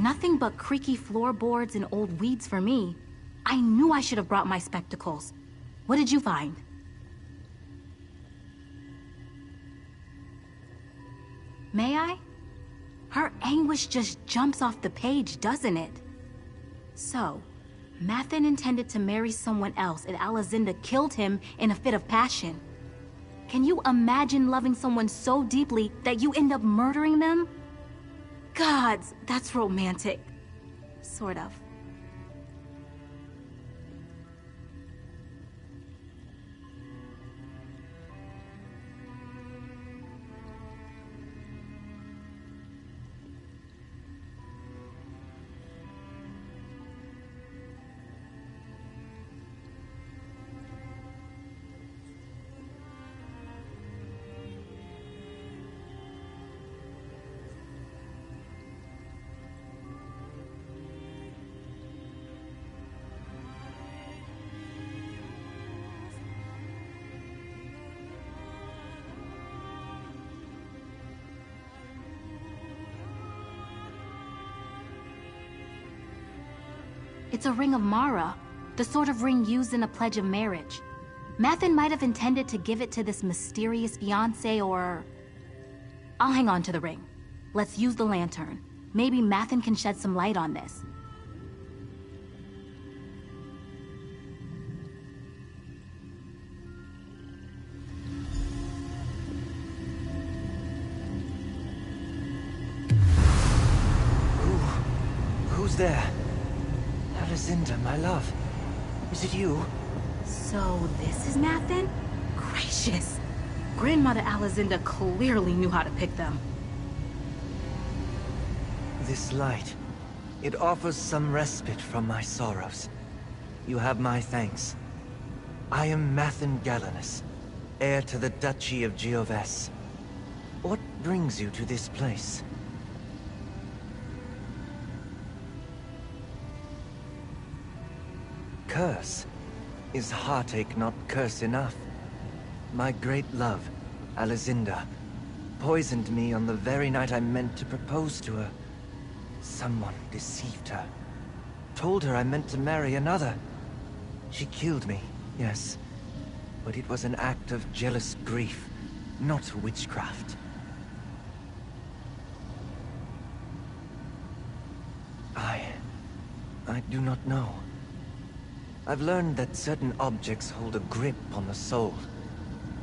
Nothing but creaky floorboards and old weeds for me. I knew I should have brought my spectacles. What did you find? May I? Her anguish just jumps off the page, doesn't it? So, Mathen intended to marry someone else and Alazinda killed him in a fit of passion. Can you imagine loving someone so deeply that you end up murdering them? Gods, that's romantic. Sort of. It's a ring of Mara, the sort of ring used in a pledge of marriage. Mathen might have intended to give it to this mysterious fiancé or... I'll hang on to the ring. Let's use the lantern. Maybe Mathen can shed some light on this. Who's there? Alazinda, my love. Is it you? So this is Mathen? Gracious. Grandmother Alazinda clearly knew how to pick them. This light, it offers some respite from my sorrows. You have my thanks. I am Mathen Galenus, heir to the Duchy of Gioves. What brings you to this place? Curse? Is heartache not curse enough? My great love, Alazinda, poisoned me on the very night I meant to propose to her. Someone deceived her. Told her I meant to marry another. She killed me, yes. But it was an act of jealous grief, not witchcraft. I do not know. I've learned that certain objects hold a grip on the soul.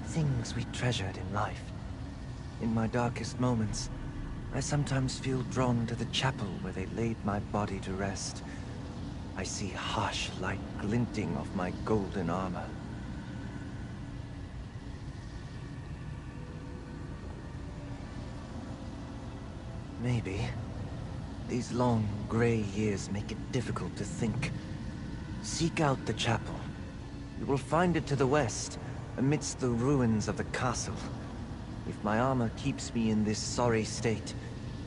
Things we treasured in life. In my darkest moments, I sometimes feel drawn to the chapel where they laid my body to rest. I see harsh light glinting off my golden armor. Maybe. These long, gray years make it difficult to think. Seek out the chapel. You will find it to the west, amidst the ruins of the castle. If my armor keeps me in this sorry state,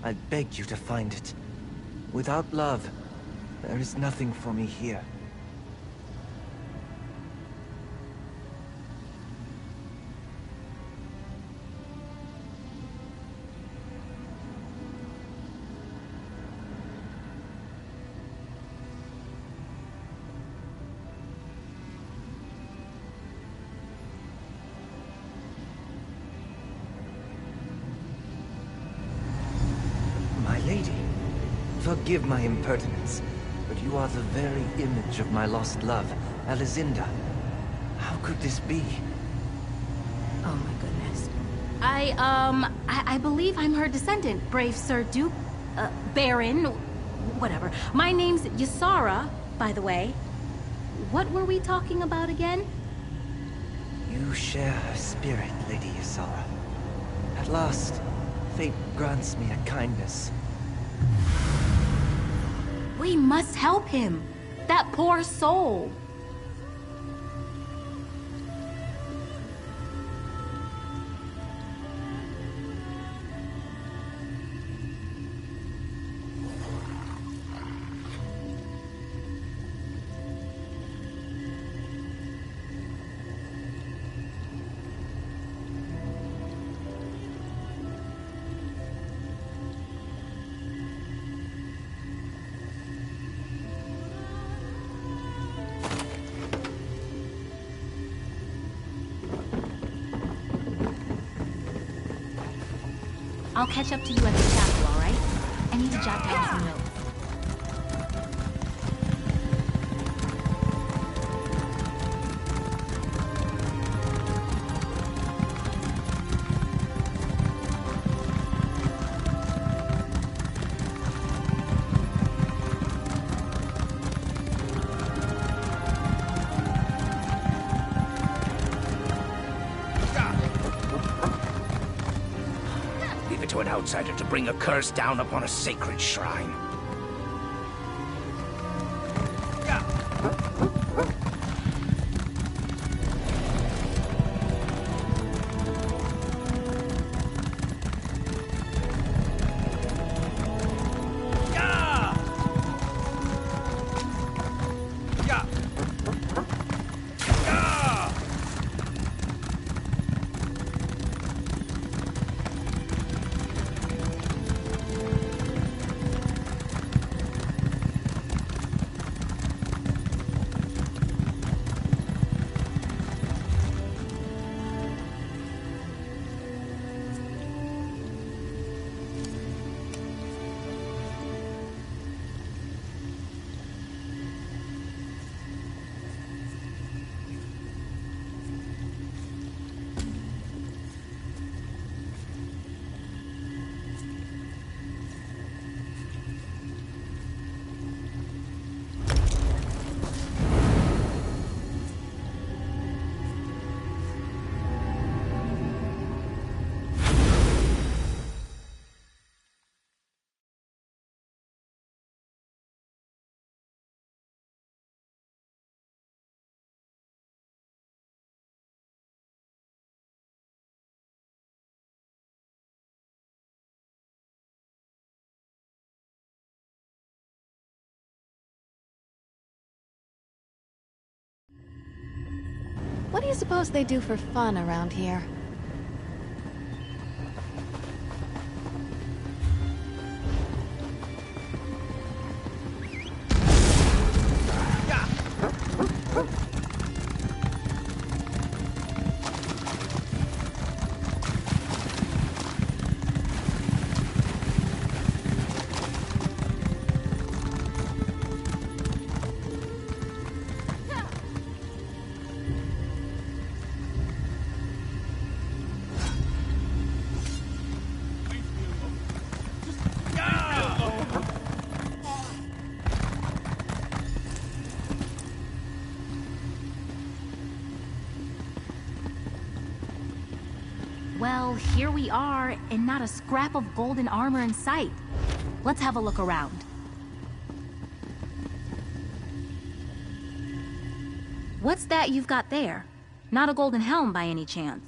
I beg you to find it. Without love, there is nothing for me here. Forgive my impertinence, but you are the very image of my lost love, Alazinda. How could this be? Oh my goodness. I believe I'm her descendant, brave Sir Duke, Baron, whatever. My name's Ysara, by the way. What were we talking about again? You share her spirit, Lady Ysara. At last, fate grants me a kindness. We must help him. That poor soul. I'll catch up to you at the chapel, all right? I need to jot down some notes. To an outsider to bring a curse down upon a sacred shrine. What do you suppose they do for fun around here? Well, here we are, and not a scrap of golden armor in sight. Let's have a look around. What's that you've got there? Not a golden helm by any chance?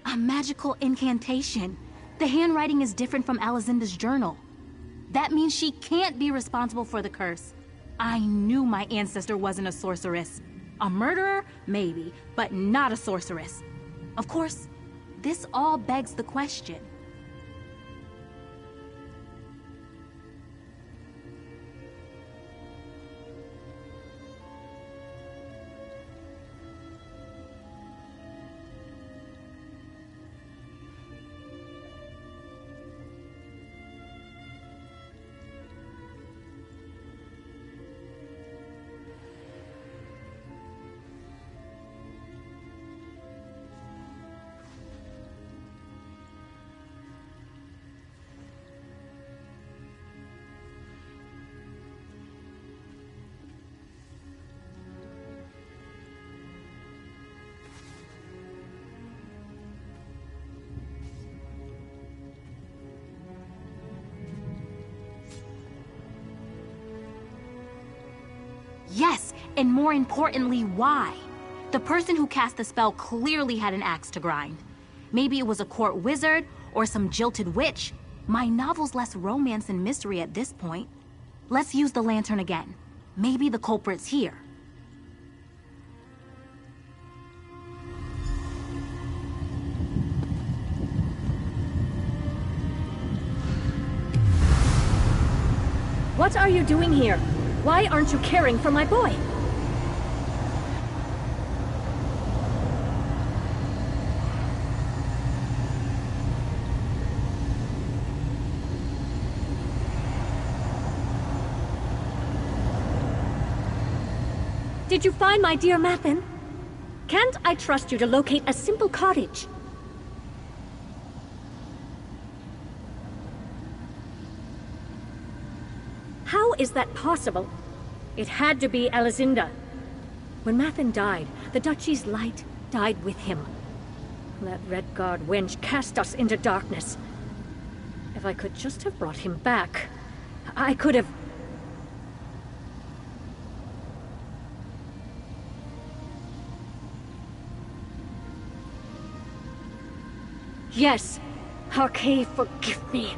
A magical incantation. The handwriting is different from Alizinda's journal. That means she can't be responsible for the curse. I knew my ancestor wasn't a sorceress. A murderer? Maybe, but not a sorceress. Of course, this all begs the question. Yes, and more importantly, why? The person who cast the spell clearly had an axe to grind. Maybe it was a court wizard or some jilted witch. My novel's less romance and mystery at this point. Let's use the lantern again. Maybe the culprit's here. What are you doing here? Why aren't you caring for my boy? Did you find my dear Mathen? Can't I trust you to locate a simple cottage? How is that possible? It had to be Alizinda. When Mathen died, the Duchy's light died with him. That Redguard wench cast us into darkness. If I could just have brought him back, I could have... Yes, Harkay, forgive me.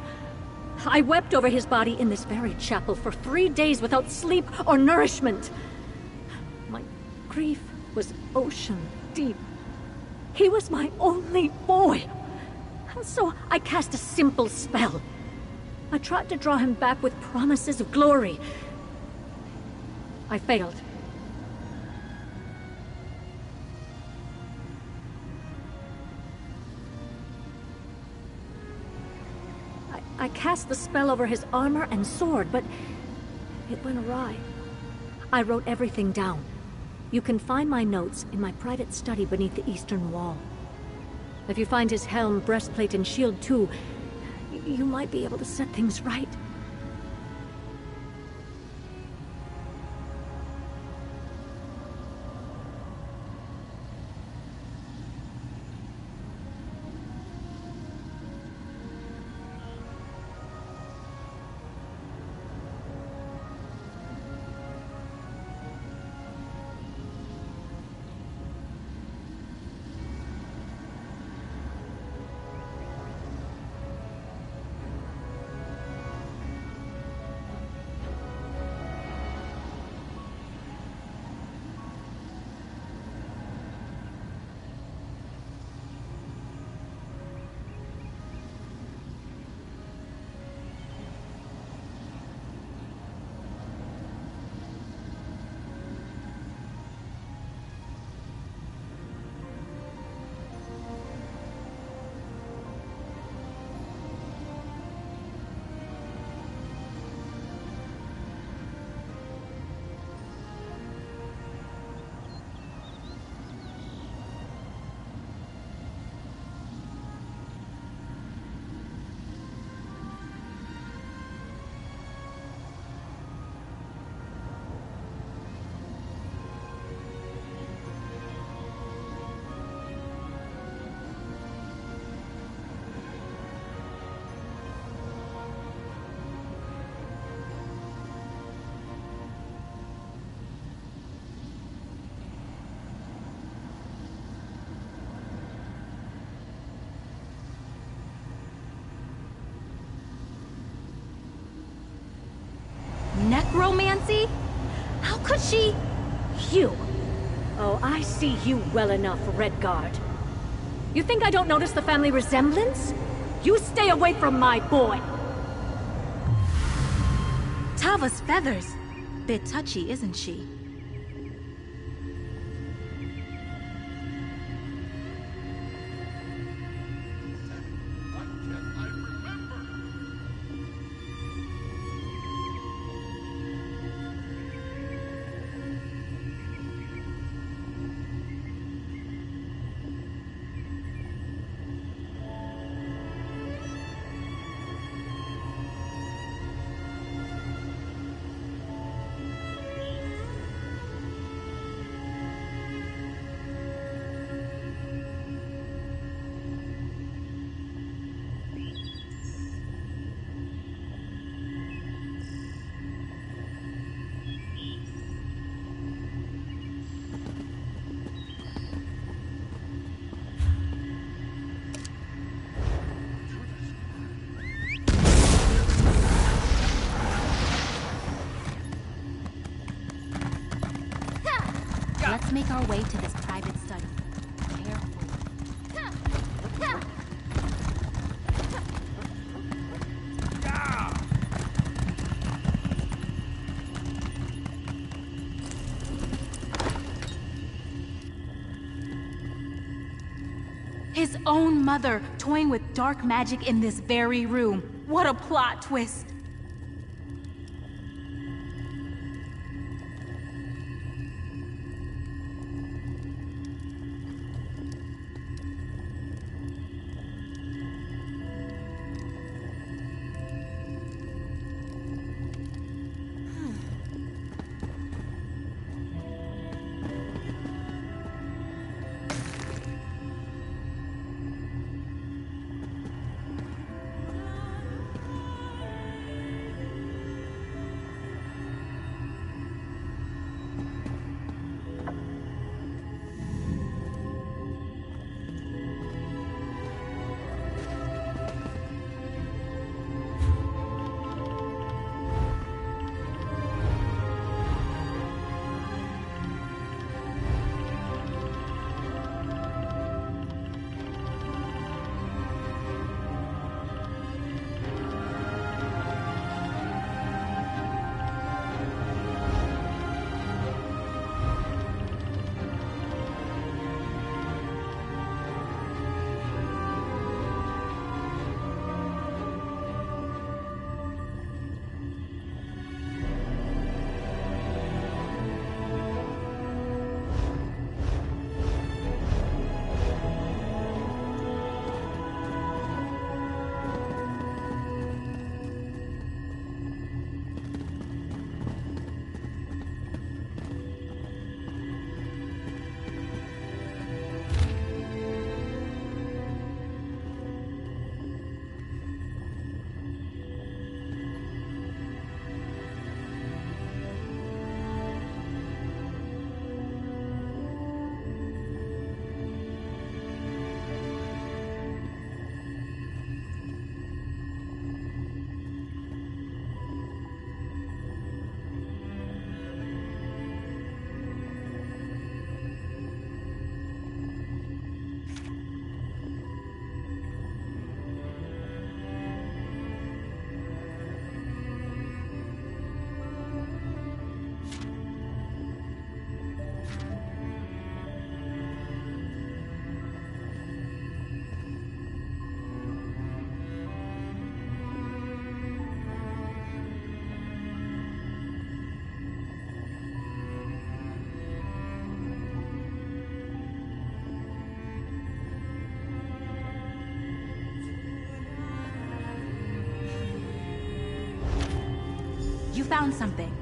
I wept over his body in this very chapel for 3 days without sleep or nourishment. My grief was ocean deep. He was my only boy. So I cast a simple spell. I tried to draw him back with promises of glory. I failed. I cast the spell over his armor and sword, but it went awry. I wrote everything down. You can find my notes in my private study beneath the eastern wall. If you find his helm, breastplate, and shield too, you might be able to set things right. Necromancy? How could she? You! Oh, I see you well enough, Redguard. You think I don't notice the family resemblance? You stay away from my boy! Tava's feathers. Bit touchy, isn't she? Let's make our way to this private study. Carefully. His own mother toying with dark magic in this very room. What a plot twist! You found something.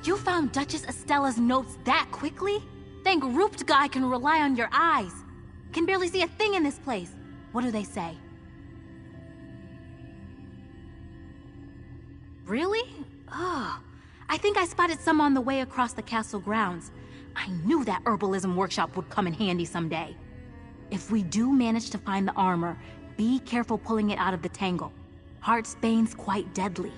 You found Duchess Estella's notes that quickly? Thank Rooped Guy can rely on your eyes. Can barely see a thing in this place. What do they say? Really? Oh, I think I spotted some on the way across the castle grounds. I knew that herbalism workshop would come in handy someday. If we do manage to find the armor, be careful pulling it out of the tangle. Heartsbane's quite deadly.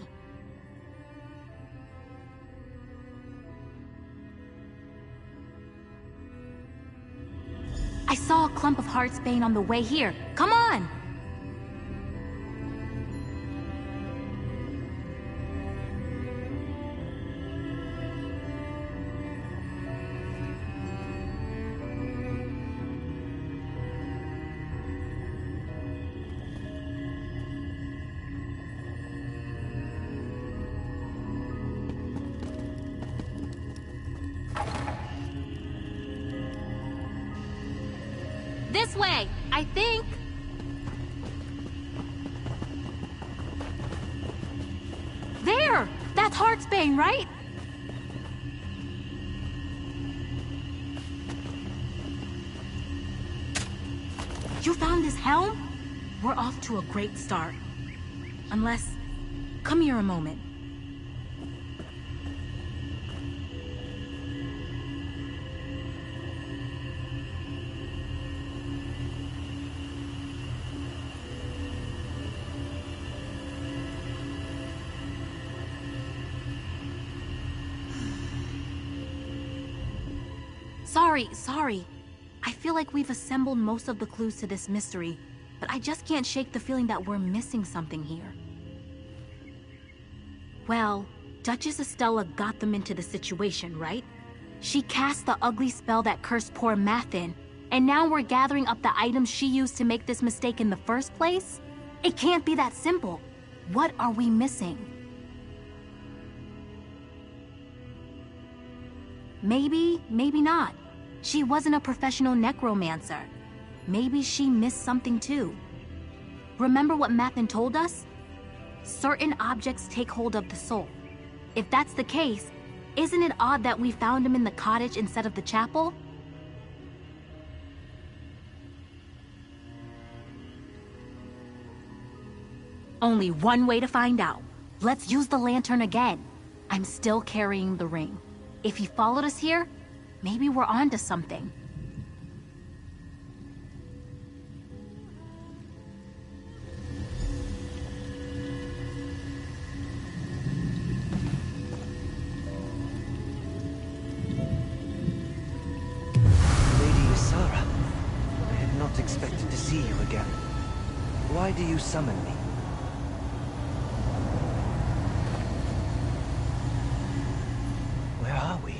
I saw a clump of Heartsbane on the way here. Come on! This way, I think. There! That's Heartsbane, right? You found this helm? We're off to a great start. Unless... Come here a moment. Sorry. I feel like we've assembled most of the clues to this mystery, but I just can't shake the feeling that we're missing something here. Well, Duchess Estella got them into the situation, right? She cast the ugly spell that cursed poor Mathin, and now we're gathering up the items she used to make this mistake in the first place? It can't be that simple. What are we missing? Maybe not. She wasn't a professional necromancer. Maybe she missed something too. Remember what Mathin told us? Certain objects take hold of the soul. If that's the case, isn't it odd that we found him in the cottage instead of the chapel? Only one way to find out. Let's use the lantern again. I'm still carrying the ring. If he followed us here, maybe we're onto something. Lady Ysara, I had not expected to see you again. Why do you summon me? Where are we?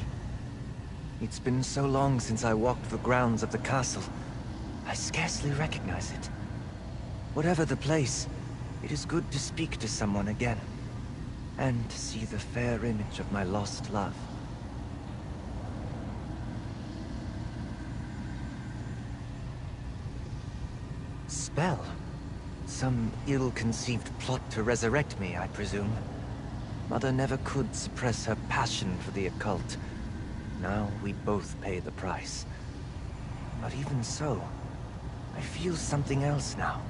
It's been so long since I walked the grounds of the castle. I scarcely recognize it. Whatever the place, it is good to speak to someone again. And to see the fair image of my lost love. Spell? Some ill-conceived plot to resurrect me, I presume. Mother never could suppress her passion for the occult. Now we both pay the price. But even so, I feel something else now.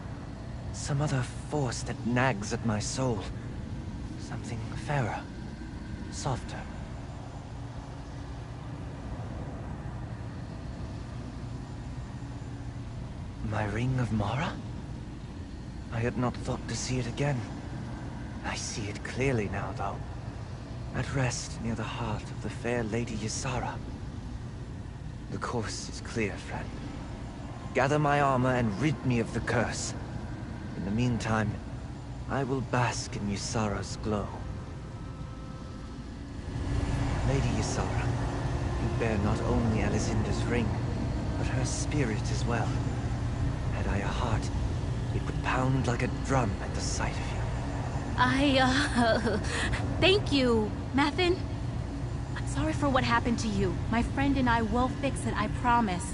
Some other force that nags at my soul. Something fairer, softer. My Ring of Mara? I had not thought to see it again. I see it clearly now, though. At rest near the heart of the fair Lady Ysara. The course is clear, friend. Gather my armor and rid me of the curse. In the meantime, I will bask in Ysara's glow. Lady Ysara, you bear not only Alizinda's ring, but her spirit as well. Had I a heart, it would pound like a drum at the sight of you. Thank you, Mathin. I'm sorry for what happened to you. My friend and I will fix it, I promise.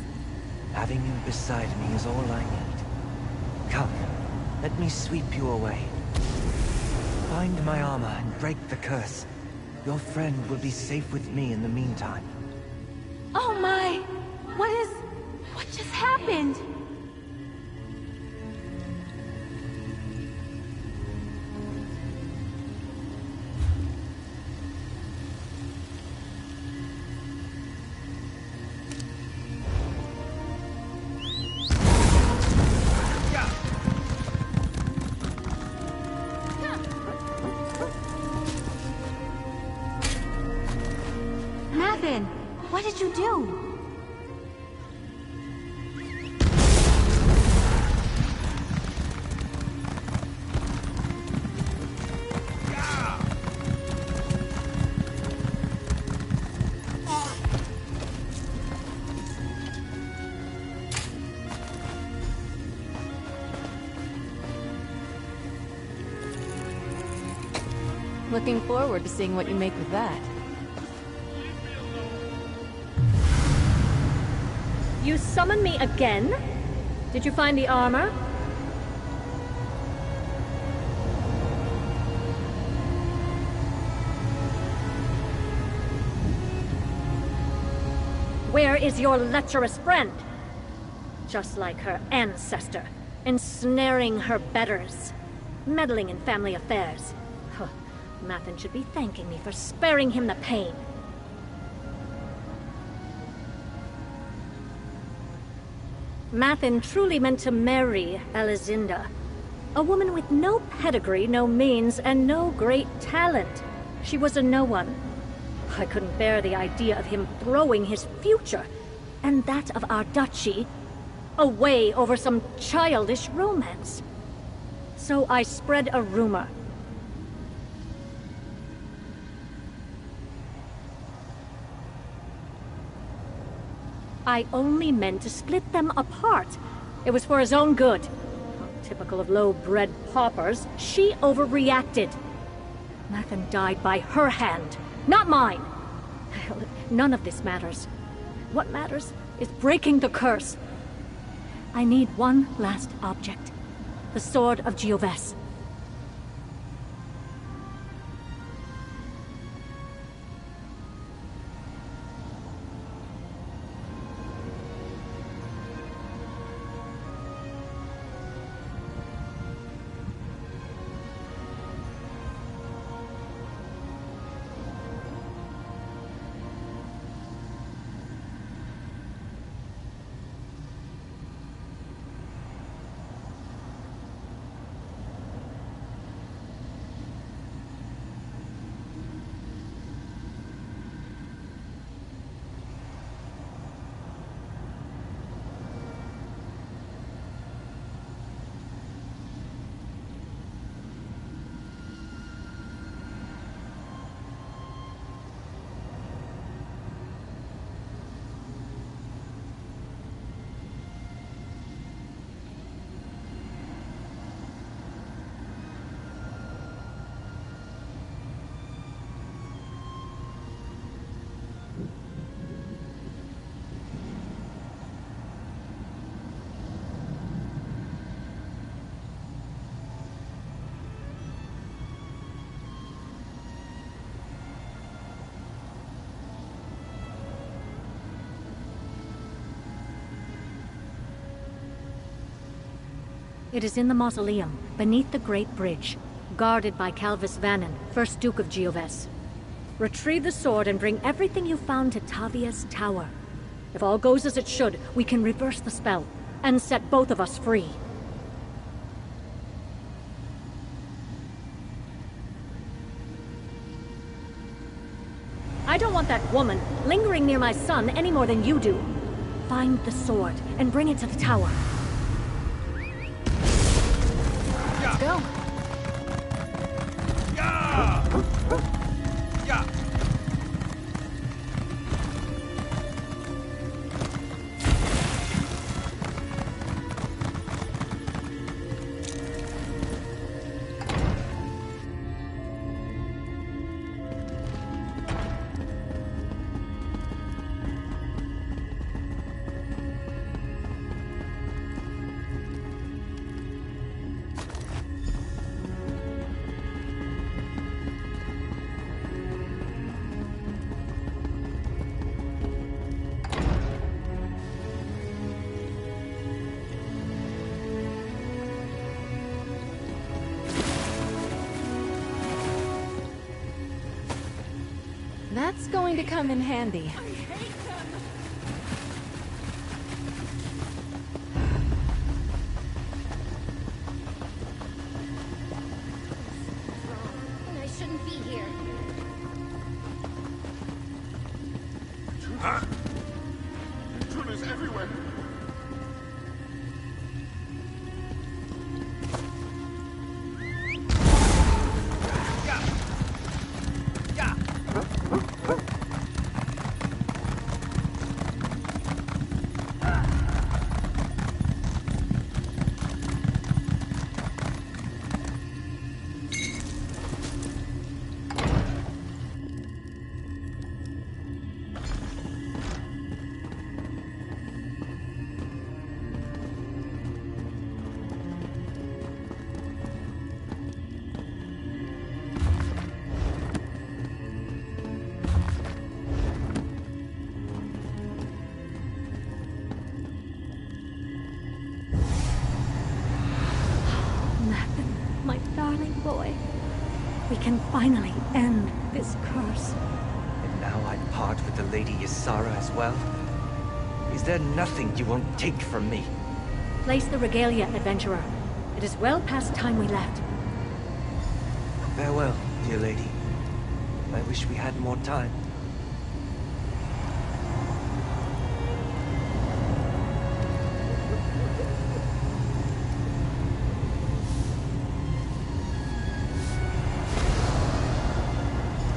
Having you beside me is all I need. Come, let me sweep you away. Find my armor and break the curse. Your friend will be safe with me in the meantime. Oh my! What just happened? Mathin, what did you do? Looking forward to seeing what you make with that. You summon me again? Did you find the armor? Where is your lecherous friend? Just like her ancestor, ensnaring her betters, meddling in family affairs. Huh. Mathen should be thanking me for sparing him the pain. Mathen truly meant to marry Alizinda. A woman with no pedigree, no means, and no great talent. She was a no one. I couldn't bear the idea of him throwing his future, and that of our duchy, away over some childish romance. So I spread a rumor. I only meant to split them apart. It was for his own good. Typical of low-bred paupers, she overreacted. Mathen died by her hand, not mine. None of this matters. What matters is breaking the curse. I need one last object. The Sword of Gioves. It is in the mausoleum, beneath the Great Bridge, guarded by Calvis Vannon, 1st Duke of Gioves. Retrieve the sword and bring everything you found to Tavia's tower. If all goes as it should, we can reverse the spell, and set both of us free. I don't want that woman lingering near my son any more than you do. Find the sword, and bring it to the tower. Let's go. That's going to come in handy. I shouldn't be here. Huh? Intruders everywhere. darling boy. We can finally end this curse. And now I part with the Lady Ysara as well? Is there nothing you won't take from me? Place the regalia, adventurer. It is well past time we left. Farewell, dear lady. I wish we had more time.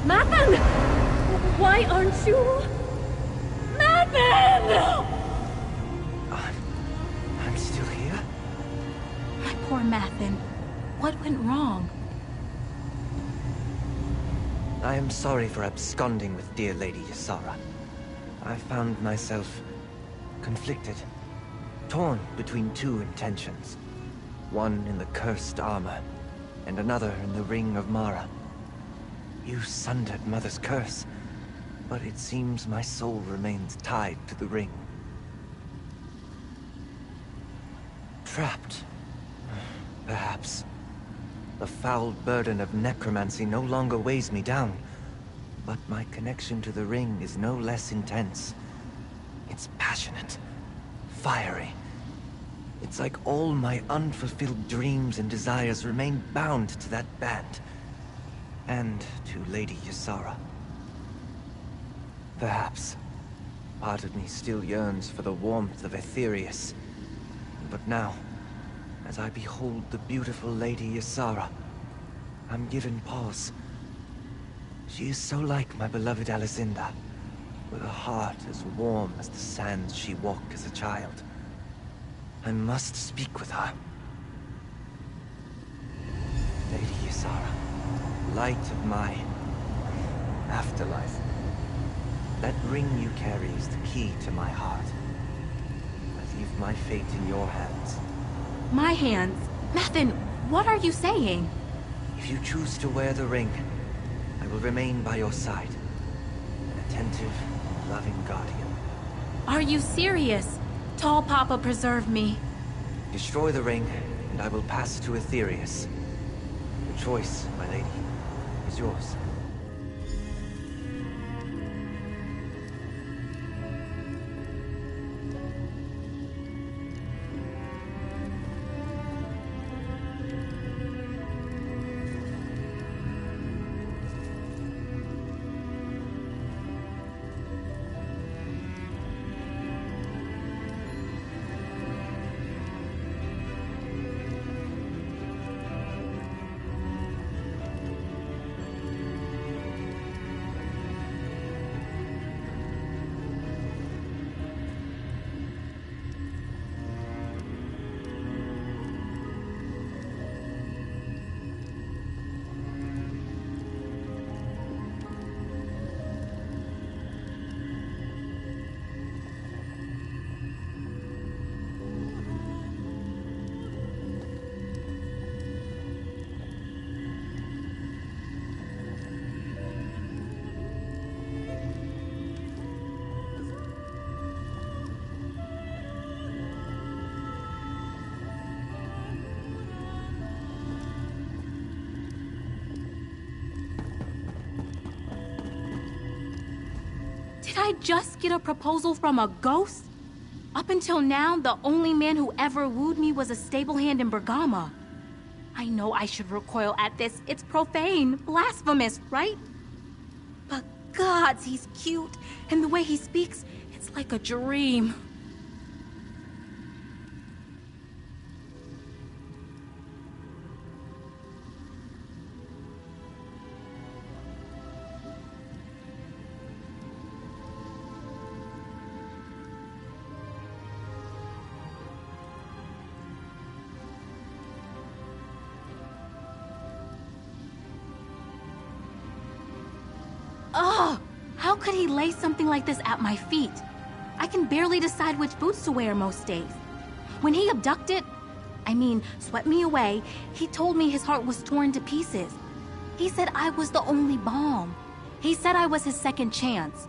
Mathan! Why aren't you... Mathan! I'm still here? My poor Mathan. What went wrong? I am sorry for absconding with dear Lady Ysara. I found myself conflicted, torn between two intentions. One in the cursed armor, and another in the Ring of Mara. You sundered Mother's curse, but it seems my soul remains tied to the ring. Trapped, perhaps. The foul burden of necromancy no longer weighs me down, but my connection to the ring is no less intense. It's passionate, fiery. It's like all my unfulfilled dreams and desires remain bound to that band. And to Lady Ysara. Perhaps, part of me still yearns for the warmth of Aetherius. But now, as I behold the beautiful Lady Ysara, I'm given pause. She is so like my beloved Alizinda, with a heart as warm as the sands she walked as a child. I must speak with her. Lady Ysara, light of my afterlife. That ring you carry is the key to my heart. I leave my fate in your hands. My hands? Mathan, what are you saying? If you choose to wear the ring, I will remain by your side. An attentive, loving guardian. Are you serious? Tall Papa, preserve me. Destroy the ring, and I will pass to Aetherius. The choice, my lady, is yours. Did I just get a proposal from a ghost? Up until now, the only man who ever wooed me was a stable hand in Bergama. I know I should recoil at this. It's profane, blasphemous, right? But gods, he's cute. And the way he speaks, it's like a dream. Ugh! How could he lay something like this at my feet? I can barely decide which boots to wear most days. When he swept me away, he told me his heart was torn to pieces. He said I was the only balm. He said I was his second chance.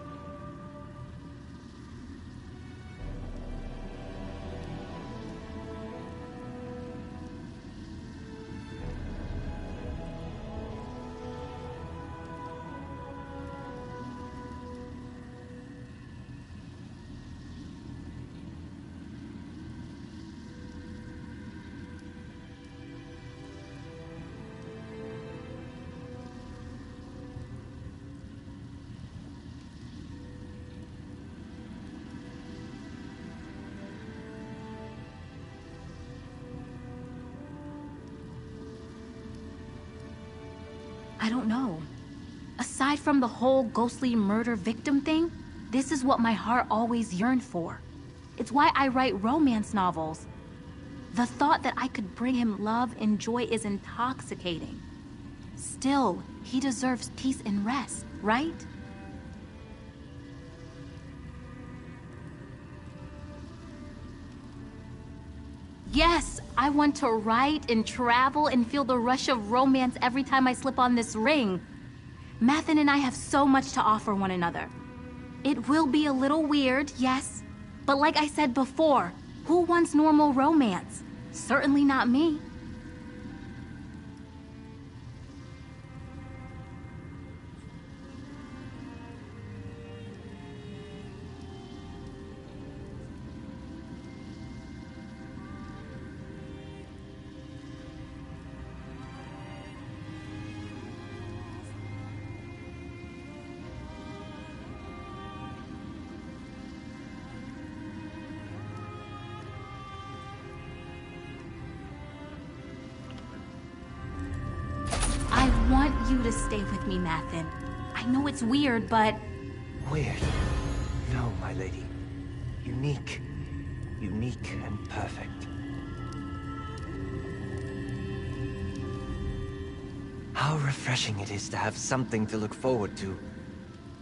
I don't know. Aside from the whole ghostly murder victim thing, this is what my heart always yearned for. It's why I write romance novels. The thought that I could bring him love and joy is intoxicating. Still, he deserves peace and rest, right? Yes, I want to write and travel and feel the rush of romance every time I slip on this ring. Mathen and I have so much to offer one another. It will be a little weird, yes, but like I said before, who wants normal romance? Certainly not me. I want you to stay with me, Mathen. I know it's weird, but... Weird? No, my lady. Unique. Unique and perfect. How refreshing it is to have something to look forward to.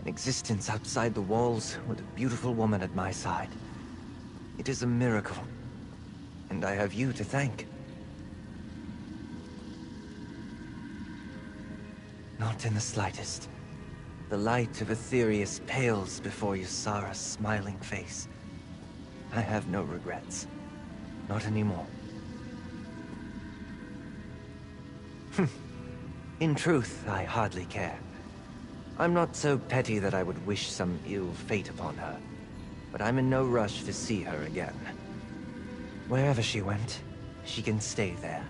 An existence outside the walls with a beautiful woman at my side. It is a miracle. And I have you to thank. Not in the slightest. The light of Aetherius pales before Ysara's smiling face. I have no regrets. Not anymore. In truth, I hardly care. I'm not so petty that I would wish some ill fate upon her, but I'm in no rush to see her again. Wherever she went, she can stay there.